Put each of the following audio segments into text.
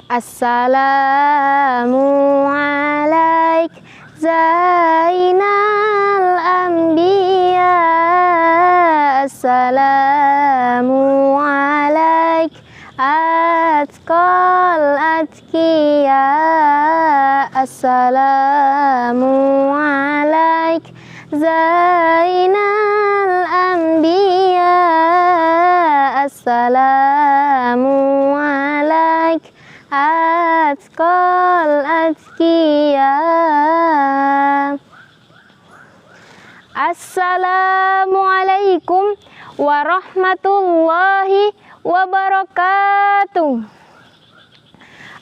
Assalamu alaik Zainal Anbiya. Assalamu alaik Atqal Atqiya. Assalamu alaik Zainal Anbiya. Assalamu alaik Atqal Atqiya. Assalamualaikum warahmatullahi wabarakatuh.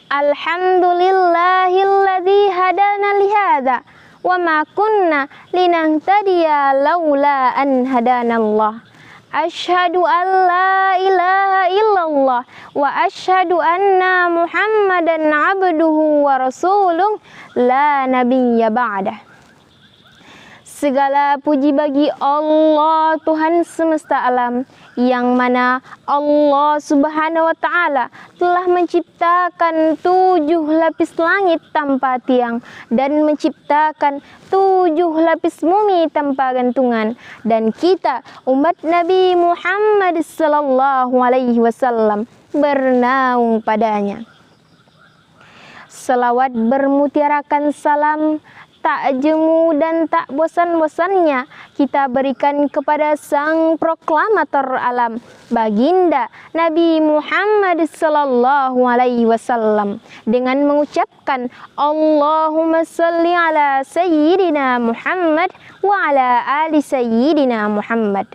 Alhamdulillahilladzi hadana lihada wa ma kunna linahtadiya laula an hadanallah. Asyhadu an la ilaha illallah wa asyhadu anna Muhammadan abduhu wa rasuluh la nabiyya ba'dah. Segala puji bagi Allah Tuhan semesta alam, yang mana Allah Subhanahu wa Ta'ala telah menciptakan 7 lapis langit tanpa tiang dan menciptakan 7 lapis bumi tanpa gantungan, dan kita umat Nabi Muhammad sallallahu alaihi wasallam bernaung padanya. Salawat bermutiarakan salam tak jemu dan tak bosan-bosannya kita berikan kepada sang proklamator alam, baginda Nabi Muhammad sallallahu alaihi wasallam, dengan mengucapkan Allahumma salli ala sayyidina Muhammad wa ala ali sayyidina Muhammad.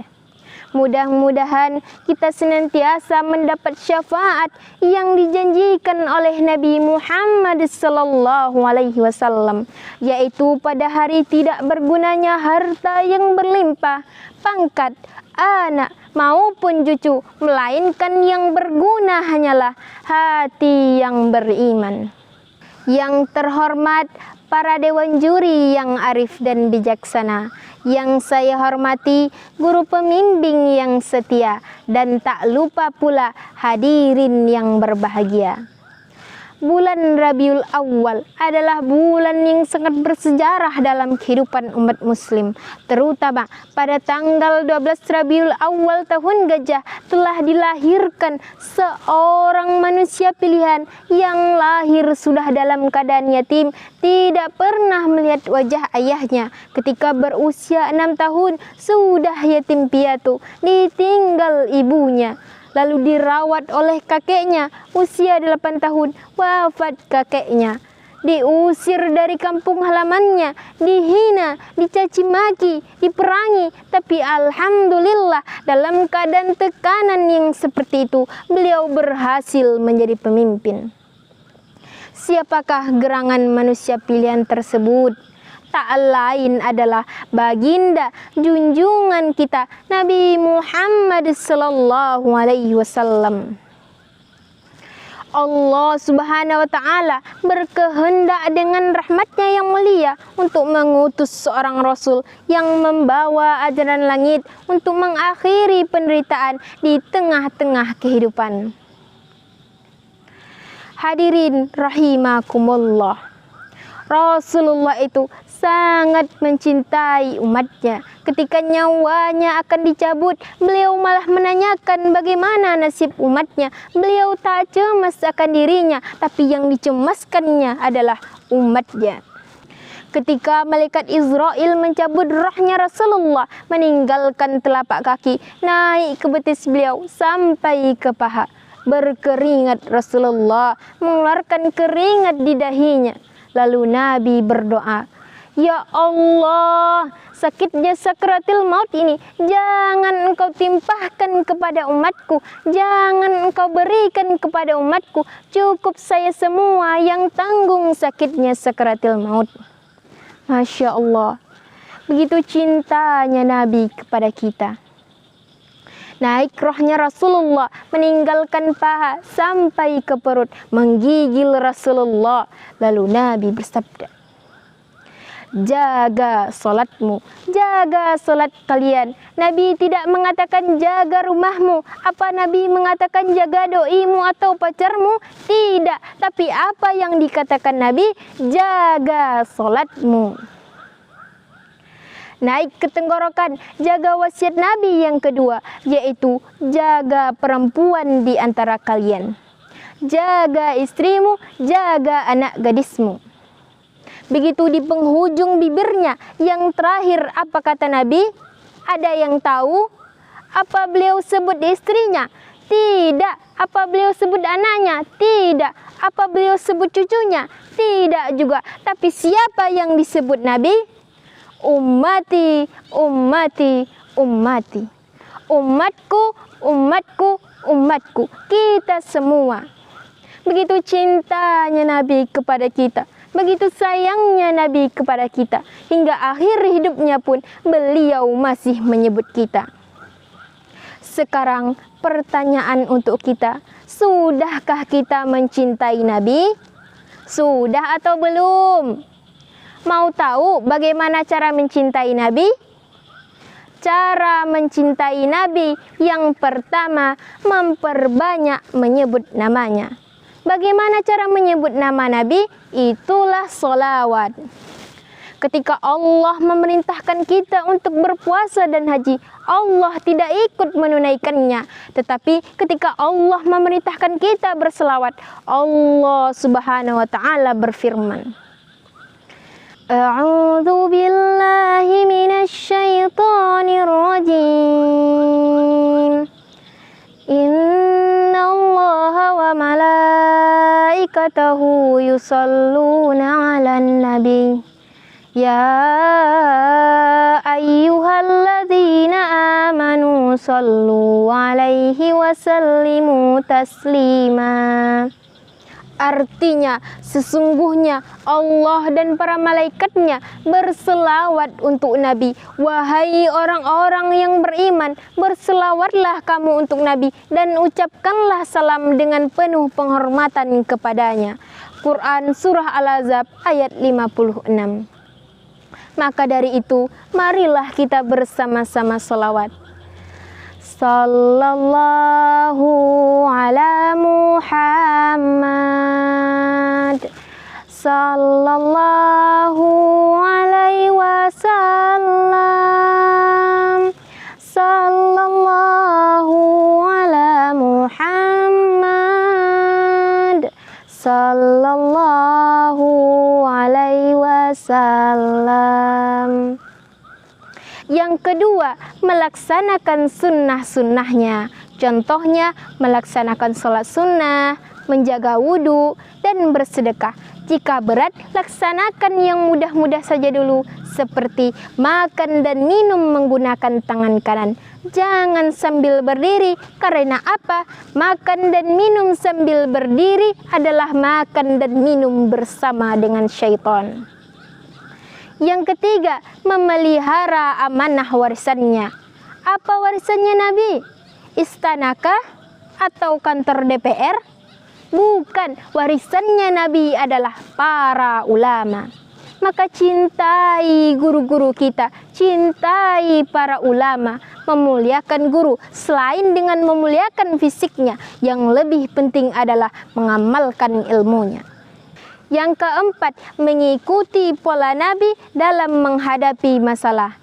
Mudah-mudahan kita senantiasa mendapat syafaat yang dijanjikan oleh Nabi Muhammad sallallahu alaihi wasallam, yaitu pada hari tidak bergunanya harta yang berlimpah, pangkat, anak maupun cucu, melainkan yang berguna hanyalah hati yang beriman. Yang terhormat para dewan juri yang arif dan bijaksana, yang saya hormati guru pembimbing yang setia, dan tak lupa pula hadirin yang berbahagia. Bulan Rabiul Awal adalah bulan yang sangat bersejarah dalam kehidupan umat muslim, terutama pada tanggal 12 Rabiul Awal tahun Gajah telah dilahirkan seorang manusia pilihan yang lahir sudah dalam keadaan yatim, tidak pernah melihat wajah ayahnya. Ketika berusia 6 tahun sudah yatim piatu, ditinggal ibunya. Lalu dirawat oleh kakeknya, usia 8 tahun, wafat kakeknya. Diusir dari kampung halamannya, dihina, dicaci maki, diperangi. Tapi alhamdulillah dalam keadaan tekanan yang seperti itu, beliau berhasil menjadi pemimpin. Siapakah gerangan manusia pilihan tersebut? Tak lain adalah baginda junjungan kita Nabi Muhammad sallallahu alaihi wasallam. Allah Subhanahu wa Ta'ala berkehendak dengan rahmatnya yang mulia untuk mengutus seorang Rasul yang membawa ajaran langit untuk mengakhiri penderitaan di tengah-tengah kehidupan. Hadirin rahimakumullah, Rasulullah itu sangat mencintai umatnya. Ketika nyawanya akan dicabut, beliau malah menanyakan bagaimana nasib umatnya. Beliau tak cemas akan dirinya, tapi yang dicemaskannya adalah umatnya. Ketika malaikat Israel mencabut rohnya Rasulullah, meninggalkan telapak kaki, naik ke betis beliau sampai ke paha. Berkeringat Rasulullah, mengeluarkan keringat di dahinya. Lalu Nabi berdoa, "Ya Allah, sakitnya sakratil maut ini jangan engkau timpahkan kepada umatku, jangan engkau berikan kepada umatku, cukup saya semua yang tanggung sakitnya sakratil maut." Masya Allah, begitu cintanya Nabi kepada kita. Naik rohnya Rasulullah, meninggalkan paha sampai ke perut, menggigil Rasulullah. Lalu Nabi bersabda, jaga solatmu, jaga solat kalian. Nabi tidak mengatakan jaga rumahmu. Apa Nabi mengatakan jaga doimu atau pacarmu? Tidak. Tapi apa yang dikatakan Nabi? Jaga solatmu. Naik ke tenggorokan, jaga wasiat Nabi yang kedua, yaitu jaga perempuan di antara kalian. Jaga istrimu, jaga anak gadismu. Begitu di penghujung bibirnya, yang terakhir apa kata Nabi? Ada yang tahu? Apa beliau sebut istrinya? Tidak. Apa beliau sebut anaknya? Tidak. Apa beliau sebut cucunya? Tidak juga. Tapi siapa yang disebut Nabi? Ummati, ummati, ummati. Umatku, umatku, umatku. Kita semua. Begitu cintanya Nabi kepada kita, begitu sayangnya Nabi kepada kita, hingga akhir hidupnya pun beliau masih menyebut kita. Sekarang pertanyaan untuk kita, sudahkah kita mencintai Nabi? Sudah atau belum? Mau tahu bagaimana cara mencintai Nabi? Cara mencintai Nabi yang pertama, memperbanyak menyebut namanya. Bagaimana cara menyebut nama Nabi? Itulah sholawat. Ketika Allah memerintahkan kita untuk berpuasa dan haji, Allah tidak ikut menunaikannya. Tetapi ketika Allah memerintahkan kita berselawat, Allah Subhanahu wa ta'ala berfirman, A'udzu billahi minasy syaithanir rajim. Innallaha wa malaikatahu yusholluna 'alan nabi. Ya ayyuhalladzina amanu shallu 'alaihi wa sallimu taslima. Artinya, sesungguhnya Allah dan para malaikatnya berselawat untuk Nabi. Wahai orang-orang yang beriman, berselawatlah kamu untuk Nabi dan ucapkanlah salam dengan penuh penghormatan kepadanya. Quran Surah Al-Ahzab ayat 56. Maka dari itu, marilah kita bersama-sama selawat. Sallallahu ala Muhammad, sallallahu alaihi wasallam, sallallahu ala Muhammad, sallallahu alaihi wasallam. Yang kedua, melaksanakan sunnah-sunnahnya. Contohnya, melaksanakan sholat sunnah, menjaga wudhu, dan bersedekah. Jika berat, laksanakan yang mudah-mudah saja dulu, seperti makan dan minum menggunakan tangan kanan. Jangan sambil berdiri, karena apa? Makan dan minum sambil berdiri adalah makan dan minum bersama dengan syaitan. Yang ketiga, memelihara amanah warisannya. Apa warisannya Nabi? Istanakah atau kantor DPR? Bukan, warisannya Nabi adalah para ulama. Maka cintai guru-guru kita, cintai para ulama, memuliakan guru. Selain dengan memuliakan fisiknya, yang lebih penting adalah mengamalkan ilmunya. Yang keempat, mengikuti pola Nabi dalam menghadapi masalah.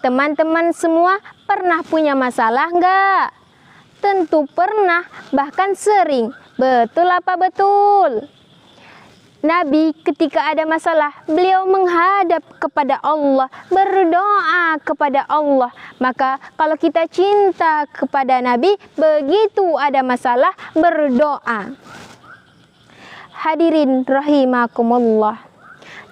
Teman-teman semua pernah punya masalah enggak? Tentu pernah, bahkan sering. Betul apa betul? Nabi ketika ada masalah, beliau menghadap kepada Allah, berdoa kepada Allah. Maka kalau kita cinta kepada Nabi, begitu ada masalah, berdoa. Hadirin rahimakumullah.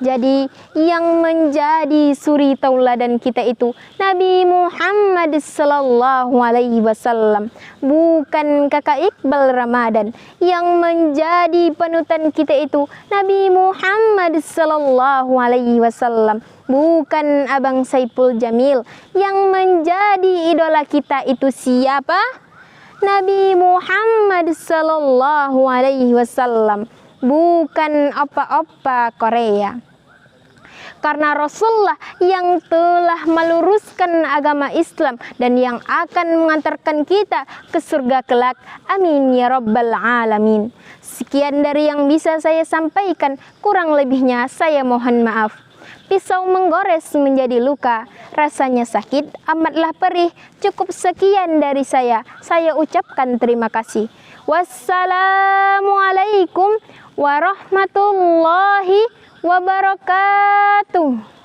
Jadi yang menjadi suri tauladan kita itu Nabi Muhammad sallallahu alaihi wasallam, bukan kakak Iqbal Ramadan. Yang menjadi panutan kita itu Nabi Muhammad sallallahu alaihi wasallam, bukan Abang Saipul Jamil. Yang menjadi idola kita itu siapa? Nabi Muhammad sallallahu alaihi wasallam, bukan apa-apa Korea. karena Rasulullah yang telah meluruskan agama Islam dan yang akan mengantarkan kita ke surga kelak. Amin ya rabbal alamin. Sekian dari yang bisa saya sampaikan, kurang lebihnya saya mohon maaf. Pisau menggores menjadi luka, rasanya sakit, amatlah perih. Cukup sekian dari saya ucapkan terima kasih. Wassalamualaikum warahmatullahi wabarakatuh.